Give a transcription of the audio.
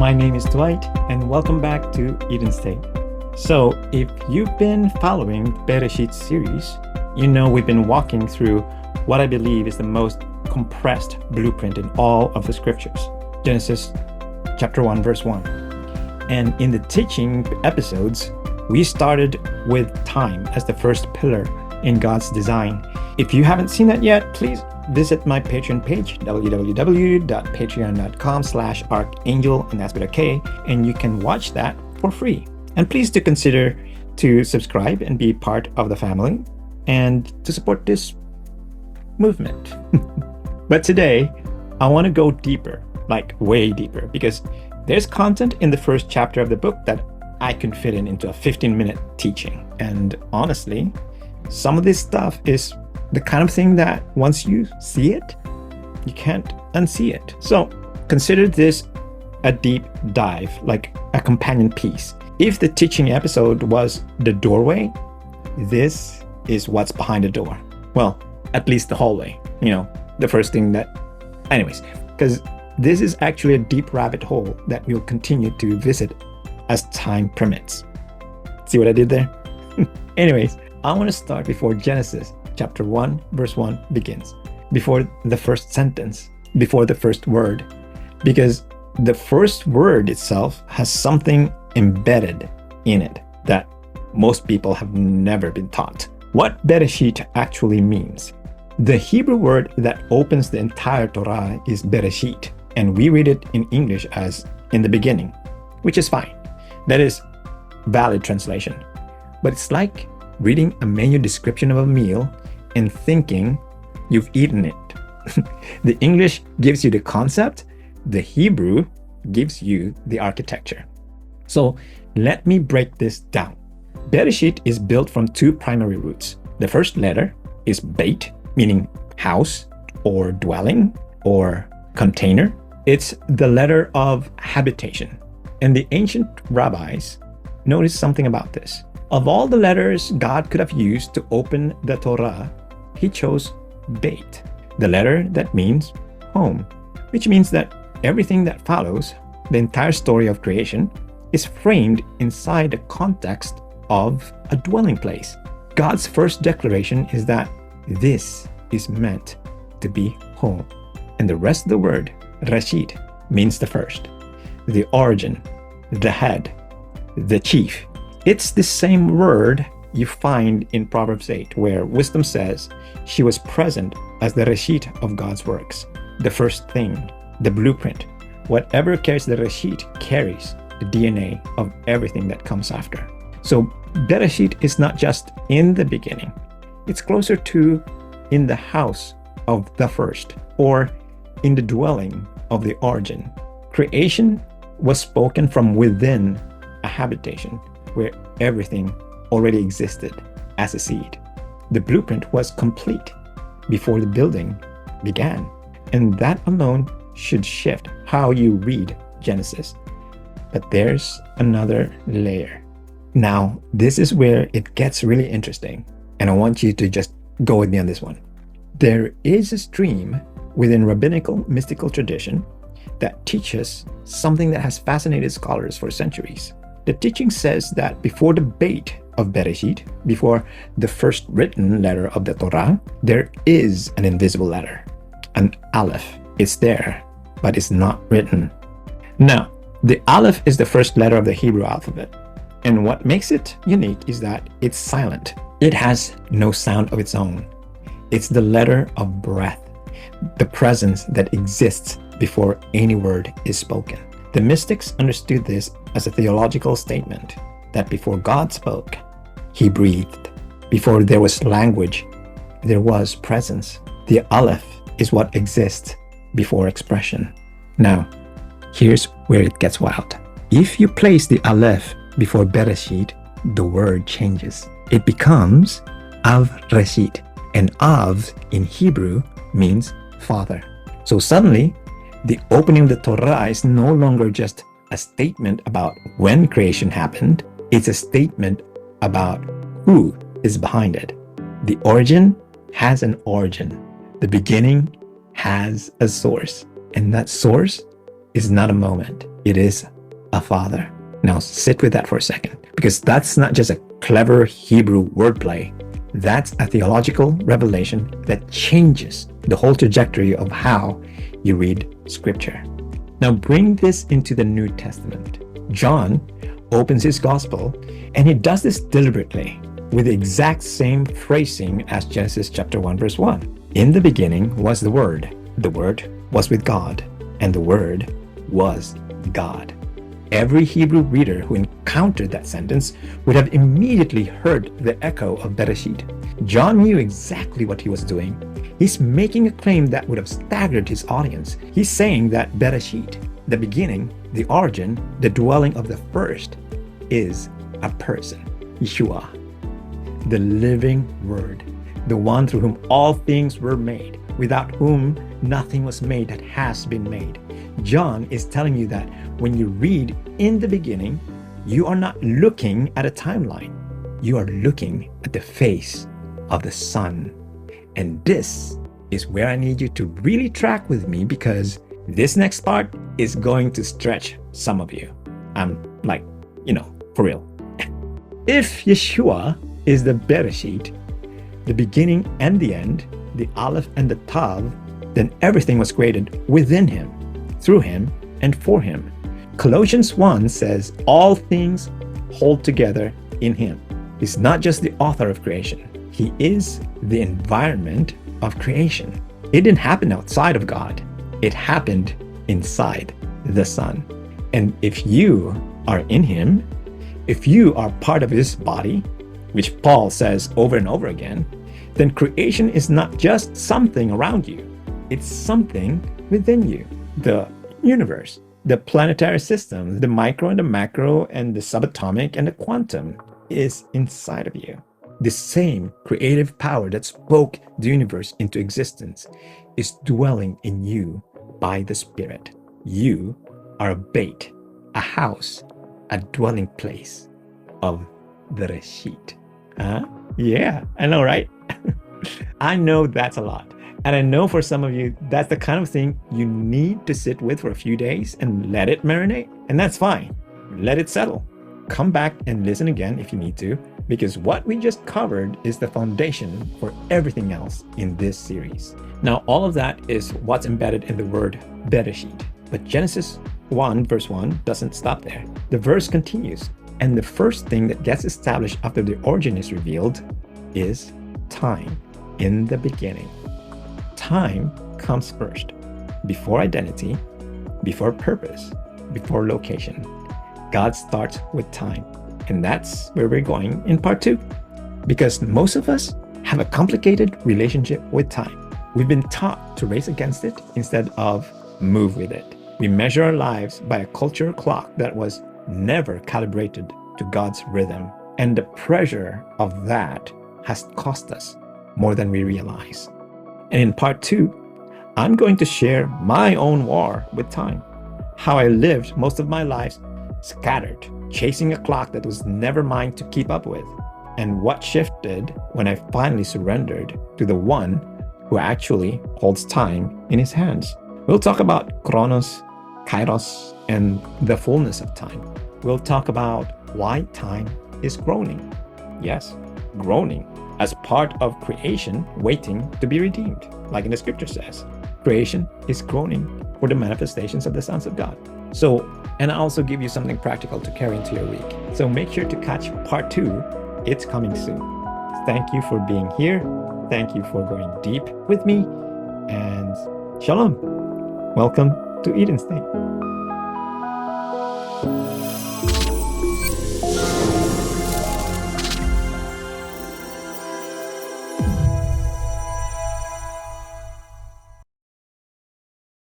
my name is Dwight, and welcome back to EdenState. So, if you've been following Beresheit series, you know we've been walking through what I believe is the most compressed blueprint in all of the scriptures, Genesis chapter 1, verse 1. And in the teaching episodes, we started with time as the first pillar in God's design. If you haven't seen that yet, please visit my Patreon page, www.patreon.com/archangel, and that's with a K, and you can watch that for free. And please do consider to subscribe and be part of the family and to support this movement. But today, I want to go deeper, like way deeper, because there's content in the first chapter of the book that I can fit into a 15-minute teaching. And honestly, some of this stuff is the kind of thing that once you see it, you can't unsee it. So consider this a deep dive, like a companion piece. If the teaching episode was the doorway, this is what's behind the door. Well, at least the hallway, the first thing that... Anyways, because this is actually a deep rabbit hole that we'll continue to visit as time permits. See what I did there? Anyways, I want to start before Genesis chapter 1, verse 1 begins, before the first sentence, before the first word, because the first word itself has something embedded in it that most people have never been taught. What Beresheit actually means. The Hebrew word that opens the entire Torah is Beresheit, and we read it in English as in the beginning, which is fine. That is valid translation. But it's like reading a menu description of a meal and thinking you've eaten it. The English gives you the concept, the Hebrew gives you the architecture. So let me break this down. Beresheit is built from two primary roots. The first letter is beit, meaning house or dwelling or container. It's the letter of habitation. And the ancient rabbis noticed something about this. Of all the letters God could have used to open the Torah, he chose beit, the letter that means home, which means that everything that follows, the entire story of creation, is framed inside the context of a dwelling place. God's first declaration is that this is meant to be home. And the rest of the word, Reshit, means the first, the origin, the head, the chief. It's the same word you find in Proverbs 8, where wisdom says she was present as the Reshit of God's works, the first thing, the blueprint. Whatever carries the Reshit carries the DNA of everything that comes after. So Beresheit is not just in the beginning, it's closer to in the house of the first, or in the dwelling of the origin. Creation was spoken from within a habitation where everything already existed as a seed. The blueprint was complete before the building began, and that alone should shift how you read Genesis. But there's another layer. Now, this is where it gets really interesting, and I want you to just go with me on this one. There is a stream within rabbinical mystical tradition that teaches something that has fascinated scholars for centuries. The teaching says that before the beit of Beresheit, before the first written letter of the Torah, there is an invisible letter, an aleph. It's there, but it's not written. Now, the aleph is the first letter of the Hebrew alphabet, and what makes it unique is that it's silent. It has no sound of its own. It's the letter of breath, the presence that exists before any word is spoken. The mystics understood this as a theological statement that before God spoke, he breathed. Before there was language, there was presence. The aleph is what exists before expression. Now, here's where it gets wild. If you place the aleph before Beresheit, the word changes. It becomes Av Reshit, and Av in Hebrew means father. So suddenly, the opening of the Torah is no longer just a statement about when creation happened, it's a statement about who is behind it. The origin has an origin. The beginning has a source, and that source is not a moment. It is a father. Now sit with that for a second, because that's not just a clever Hebrew wordplay. That's a theological revelation that changes the whole trajectory of how you read Scripture. Now bring this into the New Testament. John opens his gospel, and he does this deliberately with the exact same phrasing as Genesis chapter 1 verse 1. In the beginning was the Word was with God, and the Word was God. Every Hebrew reader who encountered that sentence would have immediately heard the echo of Beresheit. John knew exactly what he was doing. He's making a claim that would have staggered his audience. He's saying that Beresheit, the beginning, the origin, the dwelling of the first, is a person, Yeshua, the living Word, the one through whom all things were made, without whom nothing was made that has been made. John is telling you that when you read in the beginning, you are not looking at a timeline. You are looking at the face of the Son. And this is where I need you to really track with me, because this next part is going to stretch some of you. I'm like, for real. If Yeshua is the Beresheit, the beginning and the end, the Aleph and the Tav, then everything was created within him, through him, and for him. Colossians 1 says all things hold together in him. He's not just the author of creation. He is the environment of creation. It didn't happen outside of God. It happened inside the Son. And if you are in him, if you are part of his body, which Paul says over and over again, then creation is not just something around you. It's something within you. The universe, the planetary system, the micro and the macro and the subatomic and the quantum is inside of you. The same creative power that spoke the universe into existence is dwelling in you by the Spirit. You are a bait, a house, a dwelling place of the Reshit. Yeah, I know, right? I know that's a lot. And I know for some of you, that's the kind of thing you need to sit with for a few days and let it marinate. And that's fine. Let it settle. Come back and listen again if you need to, because what we just covered is the foundation for everything else in this series. Now, all of that is what's embedded in the word Beresheit. But Genesis 1 verse 1 doesn't stop there. The verse continues. And the first thing that gets established after the origin is revealed is time. In the beginning. Time comes first, before identity, before purpose, before location. God starts with time. And that's where we're going in part 2. Because most of us have a complicated relationship with time. We've been taught to race against it instead of move with it. We measure our lives by a cultural clock that was never calibrated to God's rhythm. And the pressure of that has cost us more than we realize. And in part 2, I'm going to share my own war with time. How I lived most of my life scattered, chasing a clock that was never mine to keep up with. And what shifted when I finally surrendered to the one who actually holds time in his hands. We'll talk about chronos, kairos, and the fullness of time. We'll talk about why time is groaning. Yes, groaning as part of creation waiting to be redeemed. Like in the scripture says, creation is groaning for the manifestations of the sons of God. So, and I also give you something practical to carry into your week. So make sure to catch part 2. It's coming soon. Thank you for being here. Thank you for going deep with me. And shalom. Welcome to EdenState.